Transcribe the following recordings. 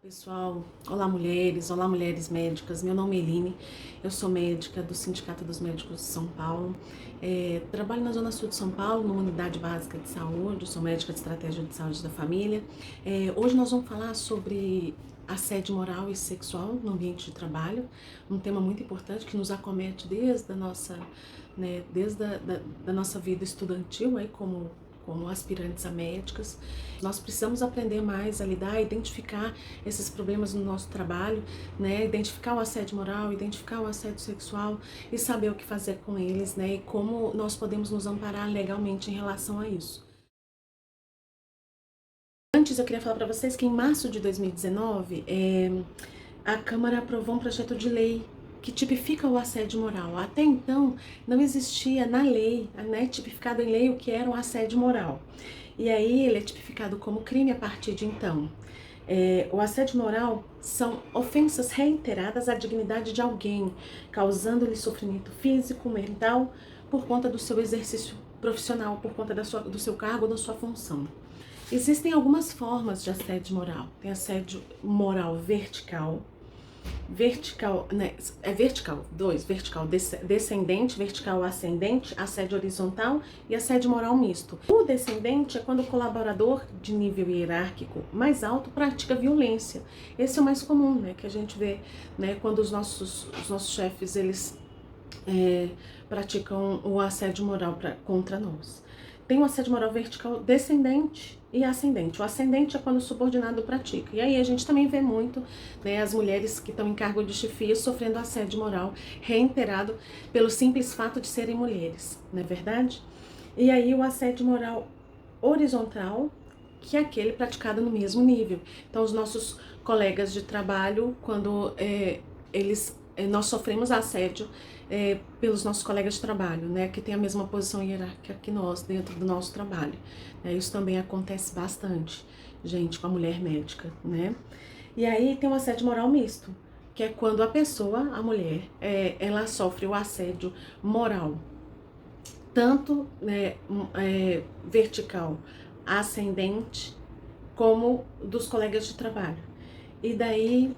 Pessoal, olá mulheres médicas, meu nome é Eline, eu sou médica do Sindicato dos Médicos de São Paulo, trabalho na Zona Sul de São Paulo, numa unidade básica de saúde, sou médica de estratégia de saúde da família. Hoje nós vamos falar sobre assédio moral e sexual no ambiente de trabalho, um tema muito importante que nos acomete desde a nossa, desde da nossa vida estudantil, aí como aspirantes a médicas. Nós precisamos aprender mais a lidar, a identificar esses problemas no nosso trabalho, identificar o assédio moral, identificar o assédio sexual e saber o que fazer com eles, e como nós podemos nos amparar legalmente em relação a isso. Antes eu queria falar para vocês que em março de 2019, a Câmara aprovou um projeto de lei que tipifica o assédio moral. Até então, não existia na lei, tipificado em lei o que era um assédio moral. E aí ele é tipificado como crime a partir de então. O assédio moral são ofensas reiteradas à dignidade de alguém, causando-lhe sofrimento físico, mental, por conta do seu exercício profissional, por conta do seu cargo, da sua função. Existem algumas formas de assédio moral. Tem assédio moral vertical, vertical descendente, vertical ascendente, assédio horizontal e assédio moral misto. O descendente é quando o colaborador de nível hierárquico mais alto pratica violência. Esse é o mais comum, que a gente vê, quando os nossos chefes, eles praticam o assédio moral contra nós. Tem o assédio moral vertical descendente e ascendente. O ascendente é quando o subordinado pratica. E aí a gente também vê muito, as mulheres que estão em cargo de chefia sofrendo assédio moral reiterado pelo simples fato de serem mulheres, não é verdade? E aí o assédio moral horizontal, que é aquele praticado no mesmo nível. Então os nossos colegas de trabalho, quando nós sofremos assédio pelos nossos colegas de trabalho, que tem a mesma posição hierárquica que nós dentro do nosso trabalho. Isso também acontece bastante, gente, com a mulher médica, E aí tem o assédio moral misto, que é quando a pessoa, a mulher, ela sofre o assédio moral, tanto vertical, ascendente, como dos colegas de trabalho. E daí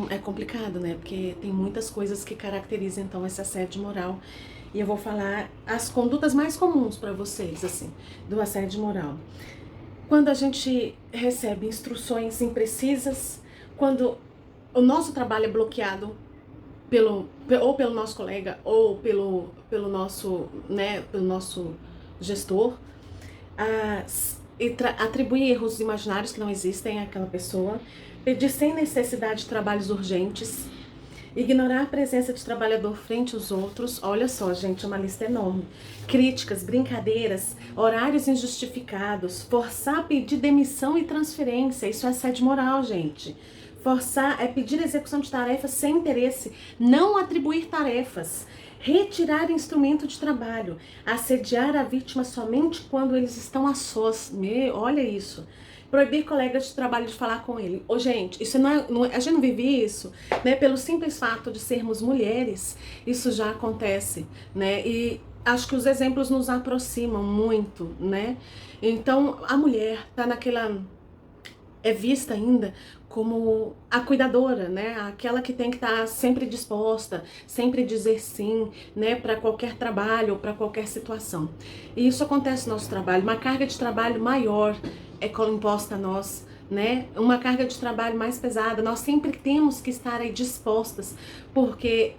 é complicado, porque tem muitas coisas que caracterizam então esse assédio moral. E eu vou falar as condutas mais comuns para vocês, assim, do assédio moral. Quando a gente recebe instruções imprecisas, quando o nosso trabalho é bloqueado ou pelo nosso colega ou pelo nosso gestor, atribuir erros imaginários que não existem àquela pessoa, pedir sem necessidade de trabalhos urgentes, ignorar a presença de trabalhador frente aos outros. Olha só, gente, é uma lista enorme. Críticas, brincadeiras, horários injustificados, forçar a pedir demissão e transferência. Isso é assédio moral, gente. Forçar é pedir execução de tarefas sem interesse, não atribuir tarefas, retirar instrumento de trabalho, assediar a vítima somente quando eles estão a sós. Olha isso. Proibir colegas de trabalho de falar com ele. Gente, isso a gente não vive isso, Pelo simples fato de sermos mulheres, isso já acontece, E acho que os exemplos nos aproximam muito, Então, a mulher tá é vista ainda como a cuidadora, Aquela que tem que estar sempre disposta, sempre dizer sim, para qualquer trabalho ou para qualquer situação. E isso acontece no nosso trabalho. Uma carga de trabalho maior é imposta a nós, Uma carga de trabalho mais pesada. Nós sempre temos que estar aí dispostas, porque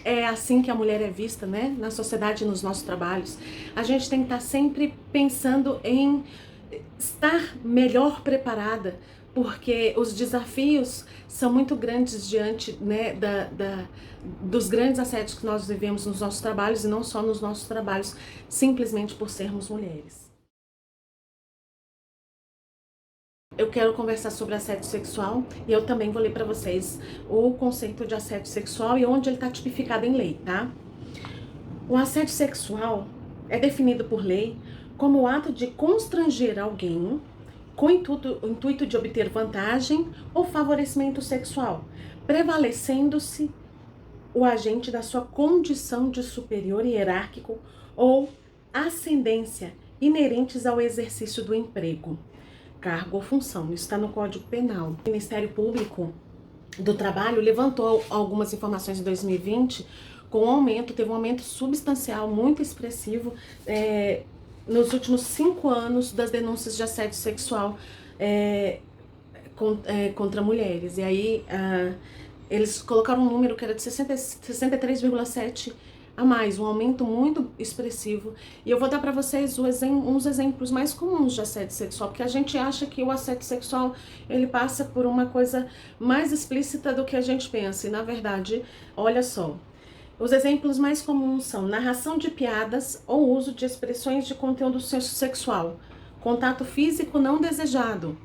é assim que a mulher é vista, na sociedade e nos nossos trabalhos. A gente tem que estar sempre pensando em estar melhor preparada, porque os desafios são muito grandes diante dos grandes assédios que nós vivemos nos nossos trabalhos, e não só nos nossos trabalhos, simplesmente por sermos mulheres. Eu quero conversar sobre assédio sexual e eu também vou ler para vocês o conceito de assédio sexual e onde ele está tipificado em lei, tá? O assédio sexual é definido por lei como o ato de constranger alguém com o intuito de obter vantagem ou favorecimento sexual, prevalecendo-se o agente da sua condição de superior hierárquico ou ascendência inerentes ao exercício do emprego. cargo ou função. Isso está no Código Penal. O Ministério Público do Trabalho levantou algumas informações em 2020 com um aumento, teve um aumento substancial, muito expressivo, nos últimos 5 anos das denúncias de assédio sexual contra mulheres. E aí eles colocaram um número que era de 63,7 a mais, um aumento muito expressivo. E eu vou dar para vocês uns exemplos mais comuns de assédio sexual, porque a gente acha que o assédio sexual ele passa por uma coisa mais explícita do que a gente pensa. E na verdade, olha só, os exemplos mais comuns são narração de piadas ou uso de expressões de conteúdo sexual, contato físico não desejado,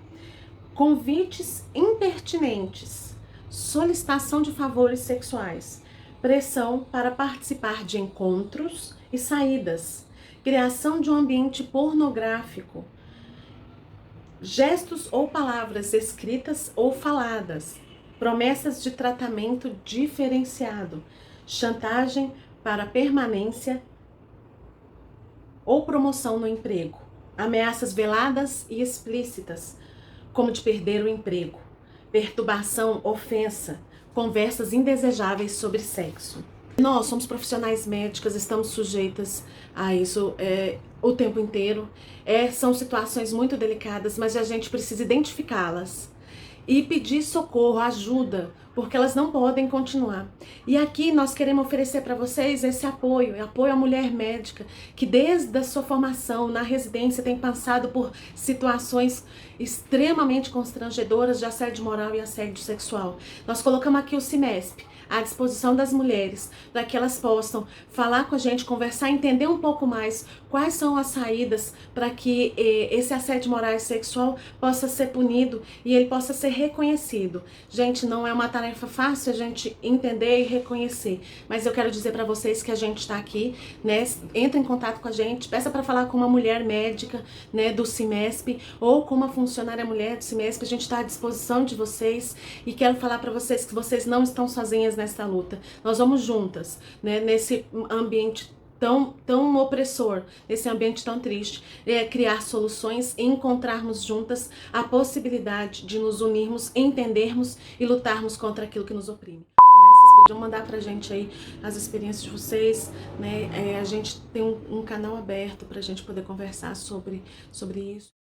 convites impertinentes, solicitação de favores sexuais, pressão para participar de encontros e saídas, criação de um ambiente pornográfico, gestos ou palavras escritas ou faladas, promessas de tratamento diferenciado, chantagem para permanência ou promoção no emprego, ameaças veladas e explícitas, como de perder o emprego, perturbação, ofensa, conversas indesejáveis sobre sexo. Nós somos profissionais médicas, estamos sujeitas a isso o tempo inteiro. São situações muito delicadas, mas a gente precisa identificá-las e pedir socorro, ajuda, porque elas não podem continuar. E aqui nós queremos oferecer para vocês esse apoio à mulher médica, que desde a sua formação na residência tem passado por situações extremamente constrangedoras de assédio moral e assédio sexual. Nós colocamos aqui o CIMESP à disposição das mulheres, para que elas possam falar com a gente, conversar, entender um pouco mais quais são as saídas para que esse assédio moral e sexual possa ser punido e ele possa ser reconhecido. Gente, não é uma tarefa fácil a gente entender e reconhecer, mas eu quero dizer para vocês que a gente está aqui, né? Entra em contato com a gente, peça para falar com uma mulher médica, né, do CIMESP ou com uma funcionária mulher do CIMESP. A gente está à disposição de vocês e quero falar para vocês que vocês não estão sozinhas nessa luta. Nós vamos juntas, né, nesse ambiente tão opressor, nesse ambiente tão triste, criar soluções e encontrarmos juntas a possibilidade de nos unirmos, entendermos e lutarmos contra aquilo que nos oprime. Vocês podiam mandar pra gente aí as experiências de vocês, né? A gente tem um canal aberto pra gente poder conversar sobre isso.